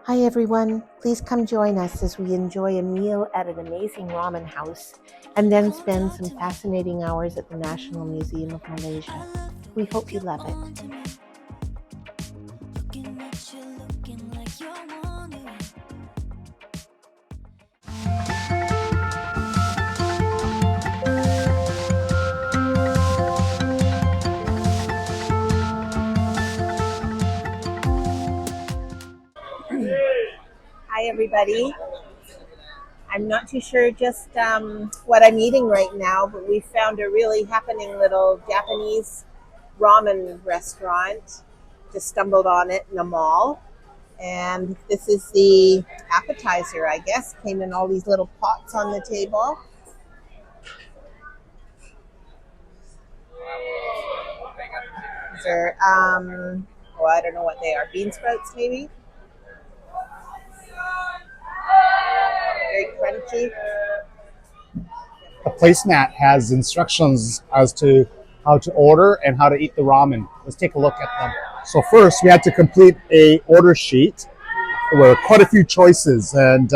Hi everyone, please come join us as we enjoy a meal at an amazing ramen house and then spend some fascinating hours at the National Museum of Malaysia. We hope you love it. Hi everybody. I'm not too sure just what I'm eating right now, but we found a really happening little Japanese ramen restaurant. Just stumbled on it in a mall. And this is the appetizer, I guess. Came in all these little pots on the table. These are, well, I don't know what they are. Bean sprouts, maybe? Very crunchy. The placemat has instructions as to how to order and how to eat the ramen. Let's take a look at them. So first, we had to complete a order sheet. There were quite a few choices, and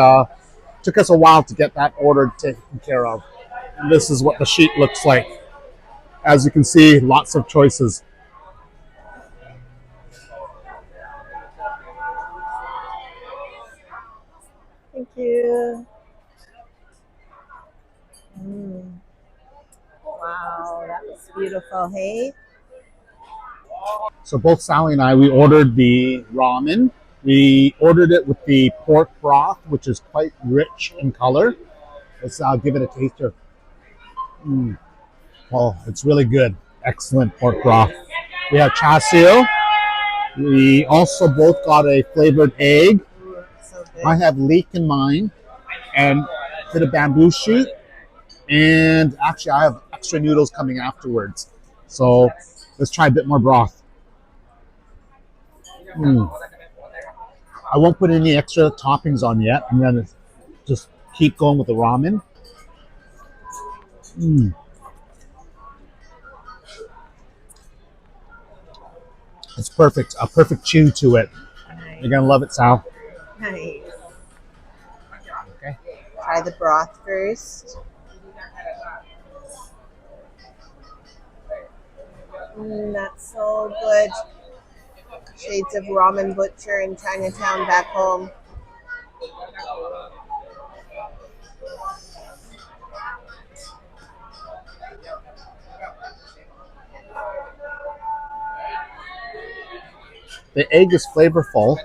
took us a while to get that order taken care of. And this is what the sheet looks like. As you can see, lots of choices. Thank you. Mm. Wow, that was beautiful, hey? So both Sally and I, we ordered the ramen. We ordered it with the pork broth, which is quite rich in color. Let's give it a taster. Mm. Oh, it's really good. Excellent pork broth. We have char siu. We also both got a flavored egg. So good. I have leek in mine and a bit of bamboo shoot. And actually, I have extra noodles coming afterwards. So let's try a bit more broth. Mm. I won't put any extra toppings on yet. I'm going to just keep going with the ramen. Mm. It's perfect. A perfect chew to it. You're going to love it, Sal. Nice. Okay. Try the broth first. That's so good. Shades of ramen butcher in Chinatown back home. The egg is flavorful,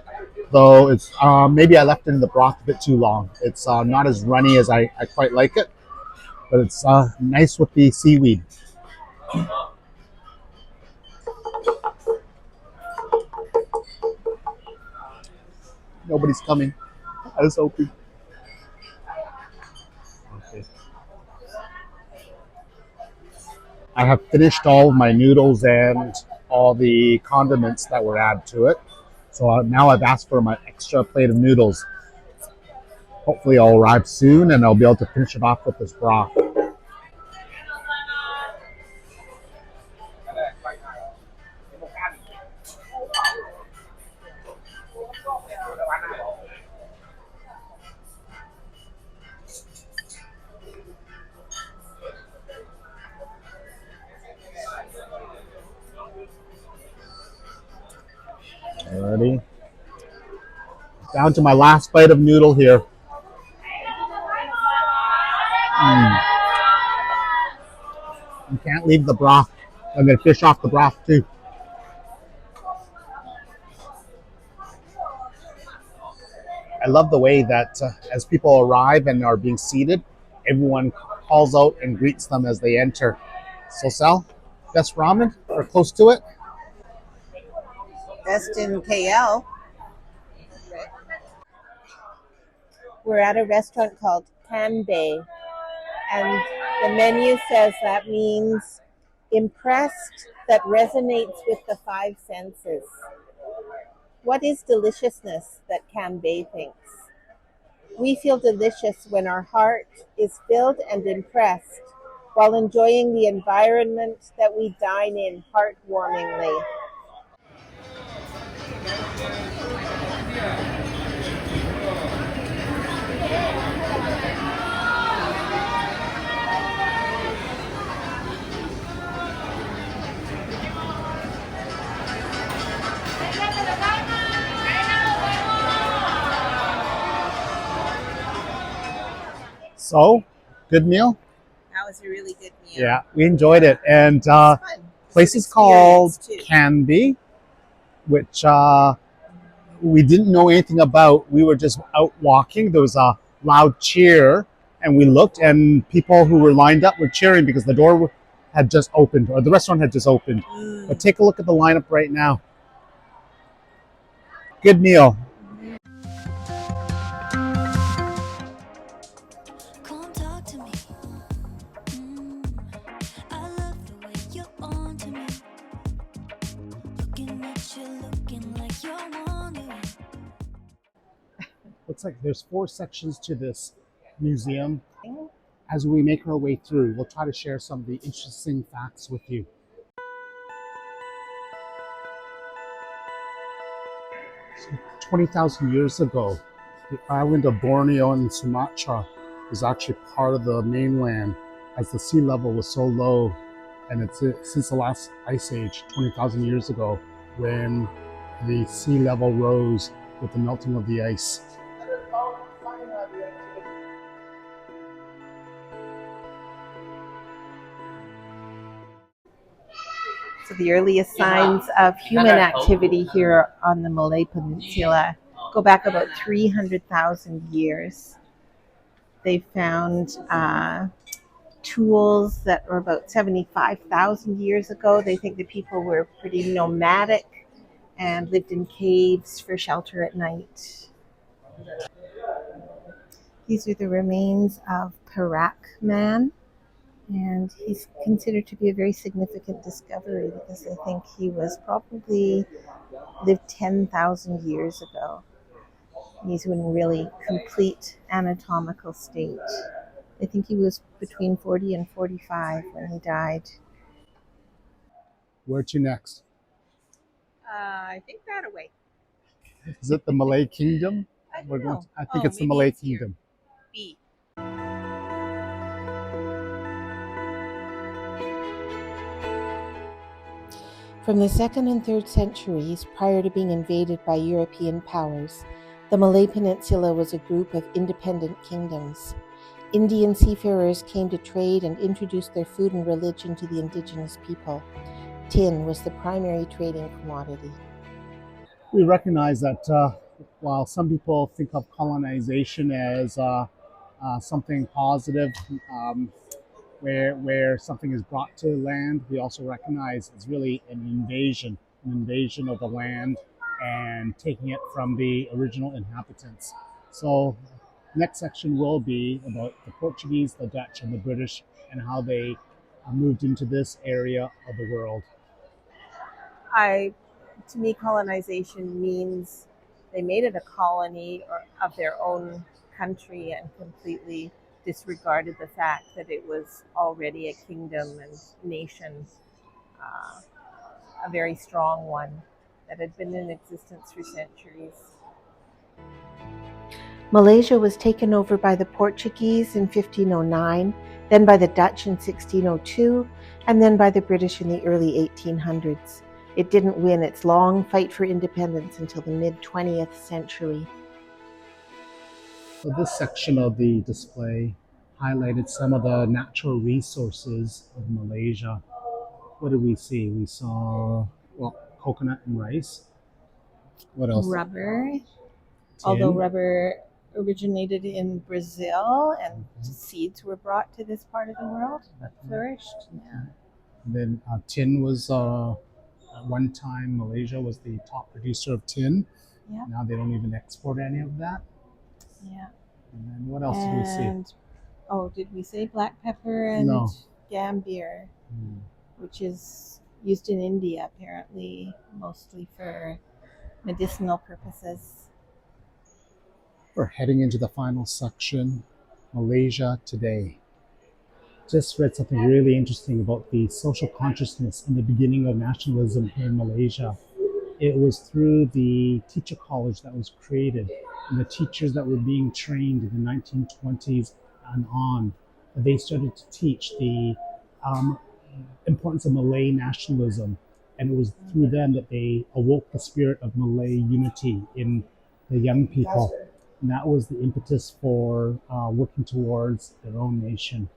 though it's maybe I left it in the broth a bit too long. It's not as runny as I quite like it, but it's nice with the seaweed. Nobody's coming. I was hoping. Okay. I have finished all of my noodles and all the condiments that were added to it. So now I've asked for my extra plate of noodles. Hopefully, I'll arrive soon and I'll be able to finish it off with this broth. Alrighty. Down to my last bite of noodle here. Mm. You can't leave the broth. I'm going to fish off the broth too. I love the way that as people arrive and are being seated, everyone calls out and greets them as they enter. So, Sal, best ramen or close to it? Best in KL. We're at a restaurant called Kanbei, and the menu says that means impressed that resonates with the five senses. What is deliciousness that Kanbei thinks? We feel delicious when our heart is filled and impressed while enjoying the environment that we dine in heartwarmingly. So, good meal? That was a really good meal. Yeah, we enjoyed it. And Fun. place is called Canby, which we didn't know anything about. We were just out walking. There was a loud cheer, and we looked, and people who were lined up were cheering because the door had just opened, or the restaurant had just opened. But take a look at the lineup right now. Good meal. Come talk to me. I love the way you're on to me. Looking at you, looking like you're wondering. Looks like there's 4 sections to this museum. As we make our way through, we'll try to share some of the interesting facts with you. 20,000 years ago, the island of Borneo in Sumatra was actually part of the mainland as the sea level was so low. And it's since the last ice age, 20,000 years ago, when the sea level rose with the melting of the ice. So the earliest signs of human activity here on the Malay Peninsula go back about 300,000 years. They found tools that were about 75,000 years ago. They think the people were pretty nomadic and lived in caves for shelter at night. These are the remains of Perak Man, and he's considered to be a very significant discovery because I think he was probably lived 10,000 years ago. He's in really complete anatomical state. I think he was between 40 and 45 when he died. Where to next? I think that away. Is it the Malay Kingdom? I think it's the Malay Kingdom. B. From the 2nd and 3rd centuries, prior to being invaded by European powers, the Malay Peninsula was a group of independent kingdoms. Indian seafarers came to trade and introduced their food and religion to the indigenous people. Tin was the primary trading commodity. We recognize that while some people think of colonization as something positive, where something is brought to land, we also recognize it's really an invasion of the land and taking it from the original inhabitants. So next section will be about the Portuguese, the Dutch, and the British and how they moved into this area of the world. To me, colonization means they made it a colony of their own country and completely disregarded the fact that it was already a kingdom and nation, a very strong one that had been in existence for centuries. Malaysia was taken over by the Portuguese in 1509, then by the Dutch in 1602, and then by the British in the early 1800s. It didn't win its long fight for independence until the mid-20th century. So this section of the display highlighted some of the natural resources of Malaysia. What did we see? We saw, well, coconut and rice. What else? Rubber. Tin. Although rubber originated in Brazil and seeds were brought to this part of the world, but flourished. Yeah. And then tin was, at one time, Malaysia was the top producer of tin. Yeah. Now they don't even export any of that. Yeah. And then what else did we see? Oh, did we say black pepper and No. gambir, which is used in India apparently mostly for medicinal purposes. We're heading into the final section, Malaysia Today. Just read something really interesting about the social consciousness in the beginning of nationalism here in Malaysia. It was through the teacher college that was created and the teachers that were being trained in the 1920s and on. They started to teach the importance of Malay nationalism, and it was through them that they awoke the spirit of Malay unity in the young people. And that was the impetus for working towards their own nation.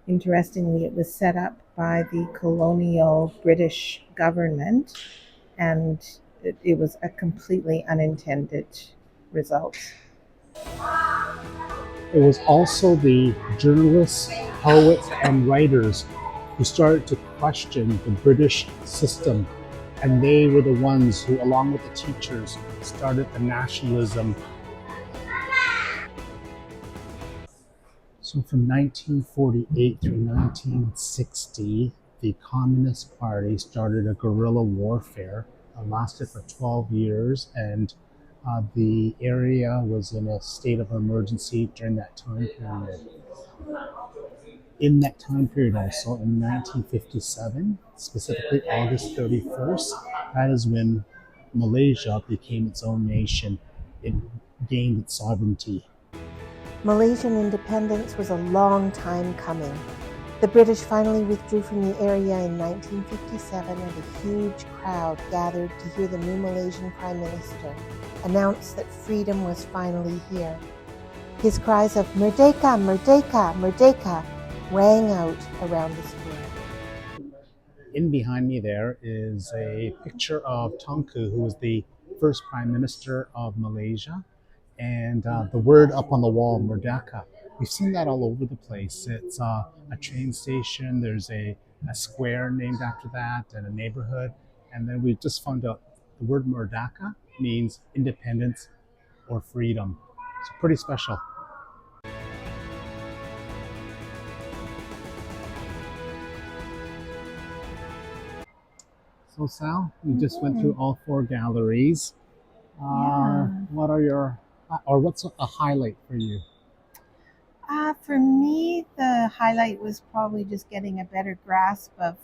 Interestingly, it was set up by the colonial British government, and it was a completely unintended result. It was also the journalists, poets, and writers who started to question the British system. And they were the ones who, along with the teachers, started the nationalism. So from 1948 through 1960, the Communist Party started a guerrilla warfare. Lasted for 12 years, and the area was in a state of emergency during that time period. In that time period also, in 1957, specifically August 31st, that is when Malaysia became its own nation. It gained its sovereignty. Malaysian independence was a long time coming. The British finally withdrew from the area in 1957, and a huge crowd gathered to hear the new Malaysian Prime Minister announce that freedom was finally here. His cries of "Merdeka! Merdeka! Merdeka!" rang out around the square. In behind me there is a picture of Tunku, who was the first Prime Minister of Malaysia, and the word up on the wall, Merdeka. We've seen that all over the place. It's a train station, there's a square named after that, and a neighborhood. And then we just found out the word Merdeka means independence or freedom. It's pretty special. So Sal, we just went through all four galleries. What are your, or what's a highlight for you? For me, the highlight was probably just getting a better grasp of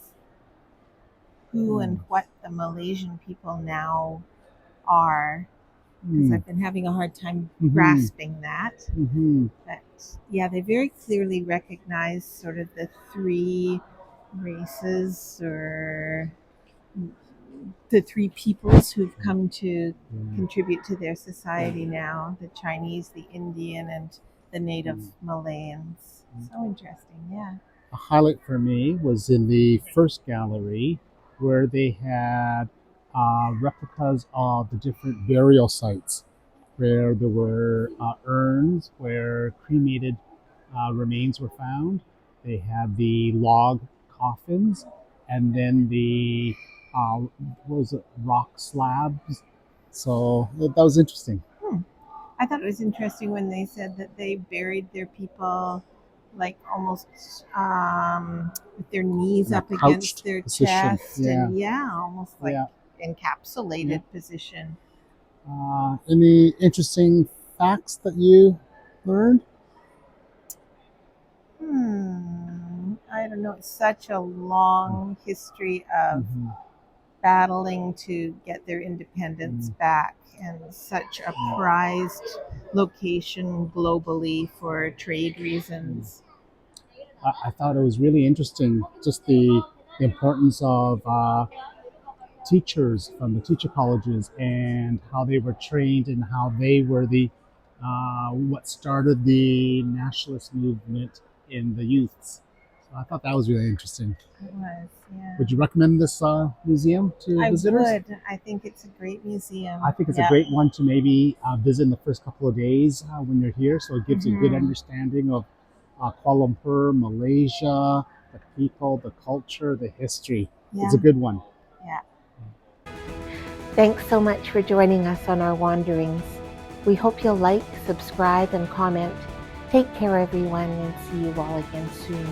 who and what the Malaysian people now are, because I've been having a hard time grasping that. But yeah, they very clearly recognize sort of the three races, or the three peoples who've come to contribute to their society now: the Chinese, the Indian, and the native Malayans. So interesting, yeah. A highlight for me was in the first gallery where they had replicas of the different burial sites, where there were urns where cremated remains were found. They had the log coffins, and then the what was it, rock slabs. So that was interesting. I thought it was interesting when they said that they buried their people like almost with their knees In a up crouched against their position. chest, Yeah. and almost like Yeah. encapsulated position. Any interesting facts that you learned? I don't know. It's such a long history of battling to get their independence back, and such a prized location globally for trade reasons. I thought it was really interesting, just the importance of teachers from the teacher colleges and how they were trained and how they were the what started the nationalist movement in the youths. So I thought that was really interesting. It was, yeah. Would you recommend this museum to visitors? I would. I think it's a great museum. I think it's a great one to maybe visit in the first couple of days when you're here, so it gives you a good understanding of Kuala Lumpur, Malaysia, the people, the culture, the history. It's a good one. Yeah. Thanks so much for joining us on our wanderings. We hope you'll like, subscribe, and comment. Take care, everyone, and see you all again soon.